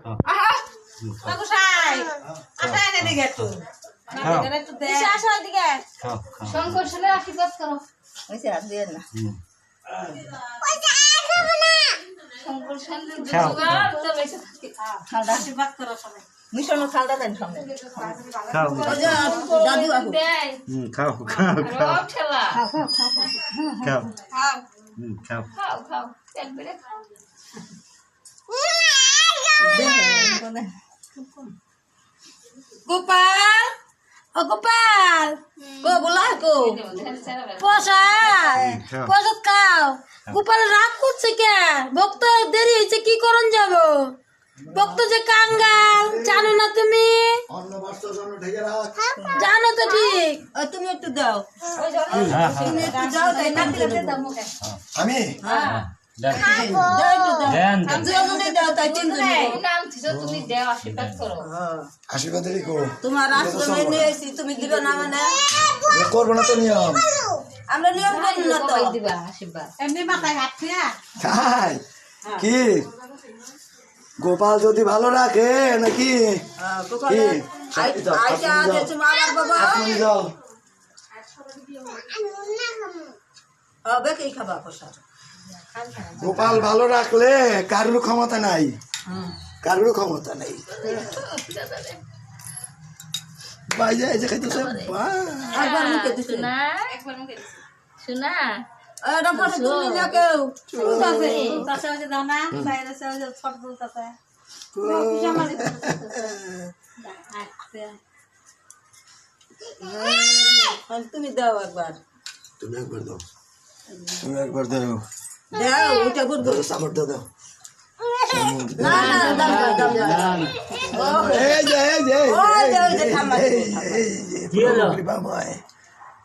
আহা বাবু সাই আসা এনে দিকে একটু একটু দে আসা এদিকে শঙ্কর ছেলে আশীর্বাদ করো ওইসে হাত দিয়ে না শঙ্কর ছেলে দুগা তো বেশি খাওয়া আশীর্বাদ করো সবাই মিশনের খাওয়া দেন সামনে খাও দাদু আপু খাও খাও খাও ঠেলা খাও খাও খাও খাও খাও একবারে খাও গোপাল ও গোপাল গো বলা গো পোষায় পোষাত খাও গোপাল রাগ করছে কে ভক্ত দেরি হয়েছে কি করন যাব ভক্ত যে কাঙ্গাল জানো না তুমি জানো তো ঠিক তুমি একটু দাও তুমি একটু দাও তাই না আমি আশীর্বাদ তোমার আশ্রমে নিয়ে এসেছি তুমি দিবে না মানে করবো না তো নিয়ম আমরা নিয়ম করি না তো দিবা আশীর্বাদ এমনি মাথায় হাত দিয়া তাই কি গোপাল যদি ভালো রাখে নাকি গোপাল ভালো রাখলে কারোর ক্ষমতা নাই কারোর ক্ষমতা নেই বাইরে এসে খাইতেছে শোনা তুমি দাও একবার তুমি একবার দাও তুমি একবার দাও দাও ওটা বলবো সামর্থ্য দাও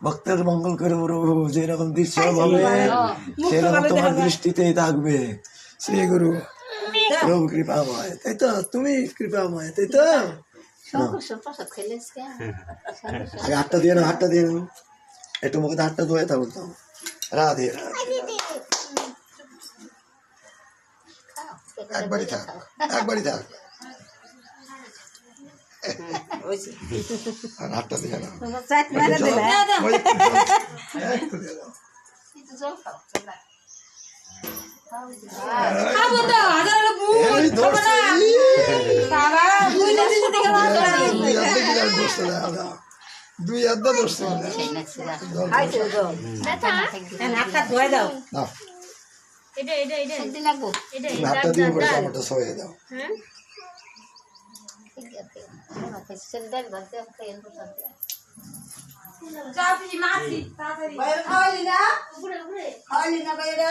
ভক্তের মঙ্গল করে যেরকম দৃশ্য হবে সেরকম তোমার দৃষ্টিতেই থাকবে শ্রী গুরু প্রভু কৃপাময় তাই তো তুমি কৃপাময় তাই তো হাতটা দিয়ে নাও হাতটা দিয়ে নাও একটু মুখে হাতটা ধোয়ে থাকো তো রাধে একবারই থাক একবারই থাক আর হাতটা দিয়ে নাও দুই আধা দোষ হাতটা ধোয়ে দাও হাতটা দিয়ে পরে আমারটা সয়ে দাও খাওয়ালি না বাইরে